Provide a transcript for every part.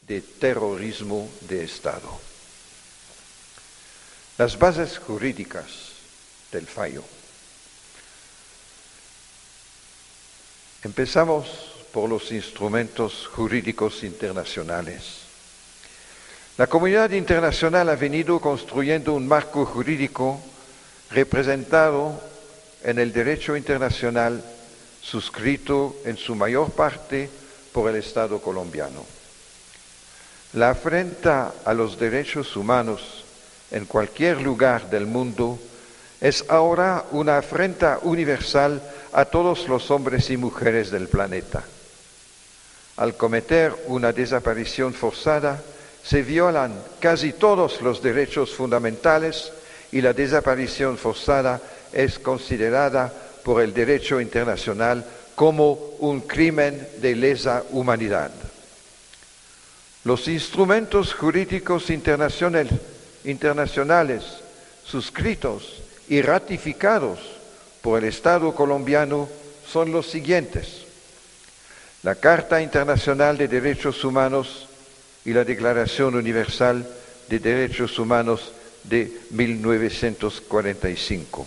de terrorismo de Estado. Las bases jurídicas del fallo. Empezamos por los instrumentos jurídicos internacionales. La comunidad internacional ha venido construyendo un marco jurídico representado en el derecho internacional, suscrito en su mayor parte por el Estado colombiano. La afrenta a los derechos humanos en cualquier lugar del mundo es ahora una afrenta universal a todos los hombres y mujeres del planeta. Al cometer una desaparición forzada, se violan casi todos los derechos fundamentales y la desaparición forzada es considerada por el derecho internacional como un crimen de lesa humanidad. Los instrumentos jurídicos internacionales suscritos y ratificados por el Estado colombiano son los siguientes: la Carta Internacional de Derechos Humanos y la Declaración Universal de Derechos Humanos de 1945.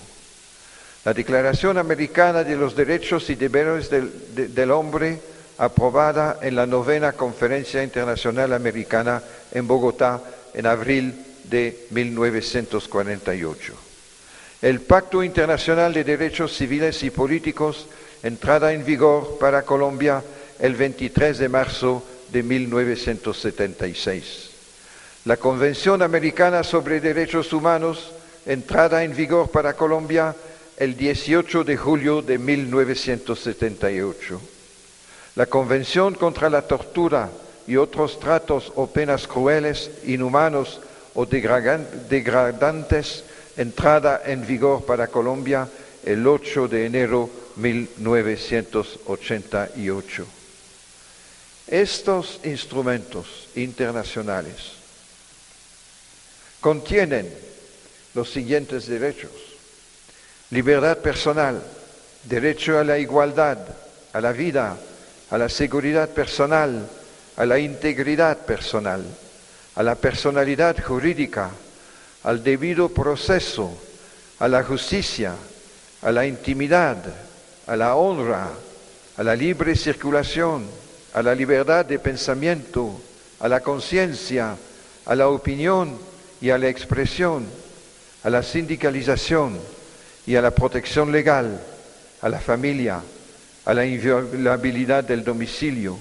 La Declaración Americana de los Derechos y Deberes del Hombre, aprobada en la 9ª Conferencia Internacional Americana en Bogotá en abril de 1948. El Pacto Internacional de Derechos Civiles y Políticos, entrada en vigor para Colombia el 23 de marzo de 1976. La Convención Americana sobre Derechos Humanos, entrada en vigor para Colombia el 18 de julio de 1978. La Convención contra la Tortura y otros tratos o penas crueles, inhumanos o degradantes, entrada en vigor para Colombia el 8 de enero de 1988. Estos instrumentos internacionales contienen los siguientes derechos: libertad personal, derecho a la igualdad, a la vida, a la seguridad personal, a la integridad personal, a la personalidad jurídica, al debido proceso, a la justicia, a la intimidad, a la honra, a la libre circulación, a la libertad de pensamiento, a la conciencia, a la opinión y a la expresión, a la sindicalización y a la protección legal, a la familia, a la inviolabilidad del domicilio,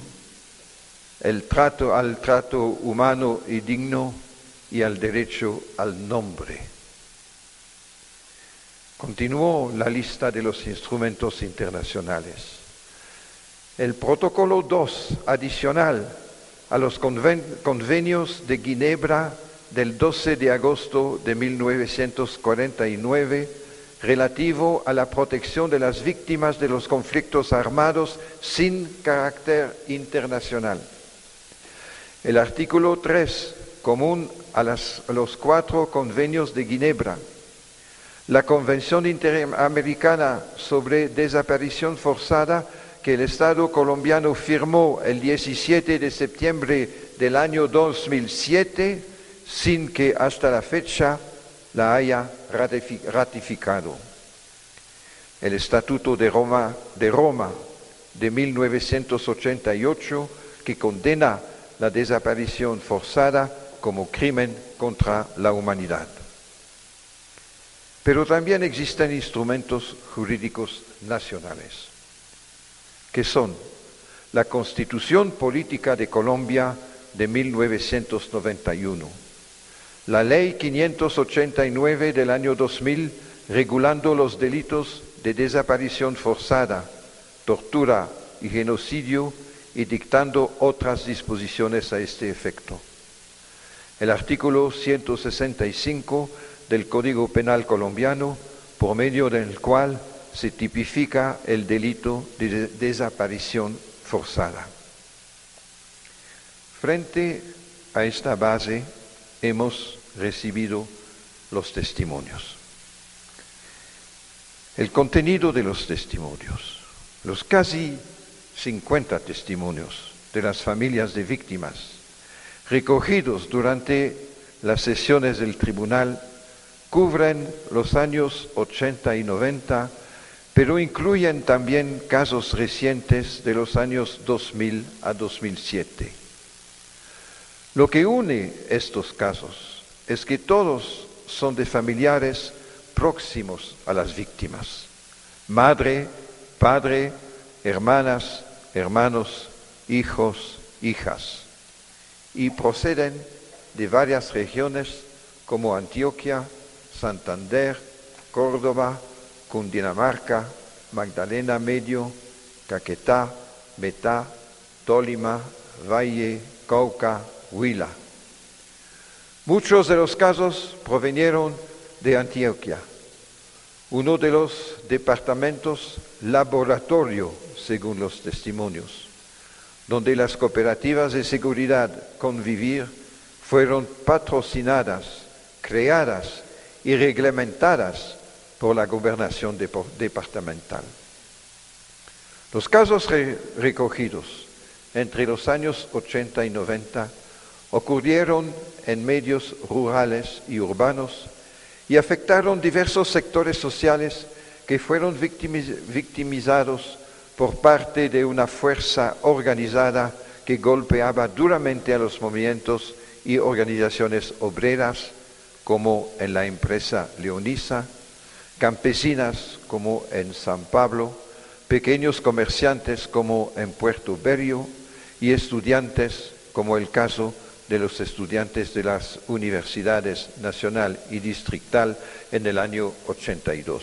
al trato humano y digno y al derecho al nombre. Continuó la lista de los instrumentos internacionales. El protocolo 2 adicional a los convenios de Ginebra del 12 de agosto de 1949 relativo a la protección de las víctimas de los conflictos armados sin carácter internacional. El artículo 3, común a los 4 convenios de Ginebra. La Convención Interamericana sobre Desaparición Forzada, que el Estado colombiano firmó el 17 de septiembre del año 2007, sin que hasta la fecha la haya ratificado. El Estatuto de Roma de 1988, que condena la desaparición forzada como crimen contra la humanidad. Pero también existen instrumentos jurídicos nacionales, que son la Constitución Política de Colombia de 1991, la Ley 589 del año 2000, regulando los delitos de desaparición forzada, tortura y genocidio, y dictando otras disposiciones a este efecto. El artículo 165 del Código Penal colombiano, por medio del cual se tipifica el delito de desaparición forzada. Frente a esta base hemos recibido los testimonios. El contenido de los testimonios, los casi 50 testimonios de las familias de víctimas recogidos durante las sesiones del tribunal cubren los años 80 y 90, pero incluyen también casos recientes de los años 2000 a 2007. Lo que une estos casos es que todos son de familiares próximos a las víctimas: madre, padre, hermanas, hermanos, hijos, hijas, y proceden de varias regiones como Antioquia, Santander, Córdoba, Cundinamarca, Magdalena Medio, Caquetá, Betá, Tolima, Valle, Cauca, Huila. Muchos de los casos provinieron de Antioquia, uno de los departamentos laboratorio, según los testimonios, donde las cooperativas de seguridad Convivir fueron patrocinadas, creadas y reglamentadas por la gobernación departamental. Los casos recogidos entre los años 80 y 90 ocurrieron en medios rurales y urbanos y afectaron diversos sectores sociales que fueron victimizados por parte de una fuerza organizada que golpeaba duramente a los movimientos y organizaciones obreras, como en la empresa leonisa, campesinas como en San Pablo, pequeños comerciantes como en Puerto Berrio y estudiantes como el caso de los estudiantes de las universidades nacional y distrital en el año 82.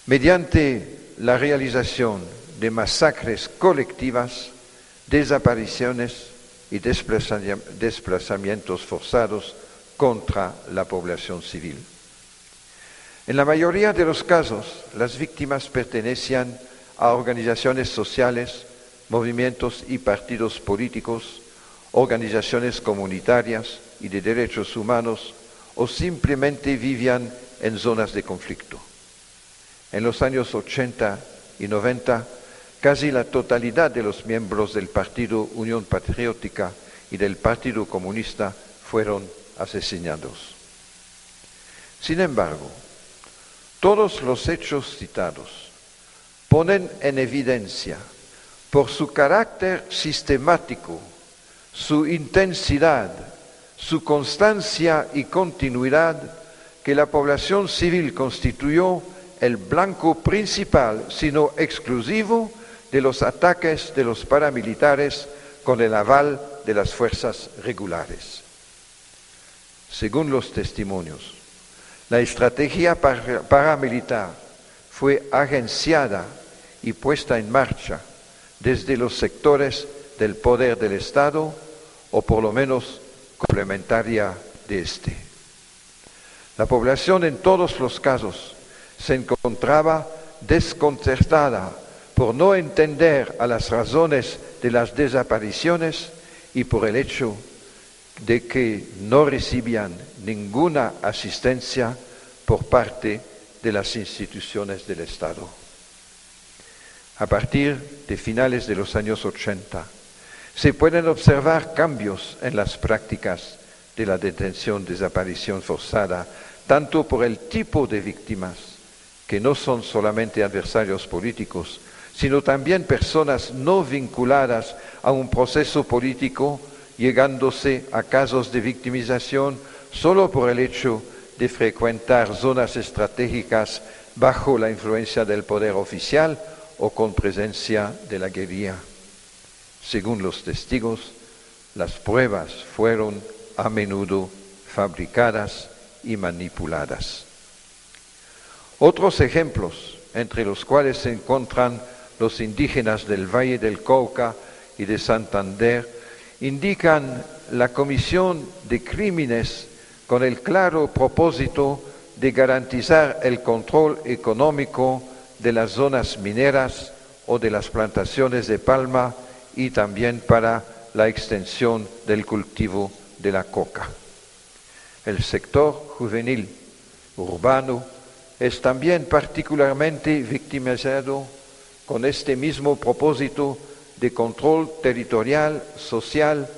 Mediante la realización de masacres colectivas, desapariciones y desplazamientos forzados contra la población civil. En la mayoría de los casos, las víctimas pertenecían a organizaciones sociales, movimientos y partidos políticos, organizaciones comunitarias y de derechos humanos, o simplemente vivían en zonas de conflicto. En los años 80 y 90, casi la totalidad de los miembros del Partido Unión Patriótica y del Partido Comunista fueron asesinados. Sin embargo, todos los hechos citados ponen en evidencia, por su carácter sistemático, su intensidad, su constancia y continuidad, que la población civil constituyó el blanco principal, sino exclusivo, de los ataques de los paramilitares con el aval de las fuerzas regulares. Según los testimonios, la estrategia paramilitar fue agenciada y puesta en marcha desde los sectores del poder del Estado, o por lo menos complementaria de este. La población en todos los casos se encontraba desconcertada por no entender a las razones de las desapariciones y por el hecho de que no recibían ninguna asistencia por parte de las instituciones del Estado. A partir de finales de los años 80, se pueden observar cambios en las prácticas de la detención-desaparición forzada, tanto por el tipo de víctimas, que no son solamente adversarios políticos, sino también personas no vinculadas a un proceso político, llegándose a casos de victimización solo por el hecho de frecuentar zonas estratégicas bajo la influencia del poder oficial o con presencia de la guerrilla. Según los testigos, las pruebas fueron a menudo fabricadas y manipuladas. Otros ejemplos, entre los cuales se encuentran los indígenas del Valle del Cauca y de Santander, indican la comisión de crímenes con el claro propósito de garantizar el control económico de las zonas mineras o de las plantaciones de palma, y también para la extensión del cultivo de la coca. El sector juvenil urbano es también particularmente victimizado con este mismo propósito de control territorial, social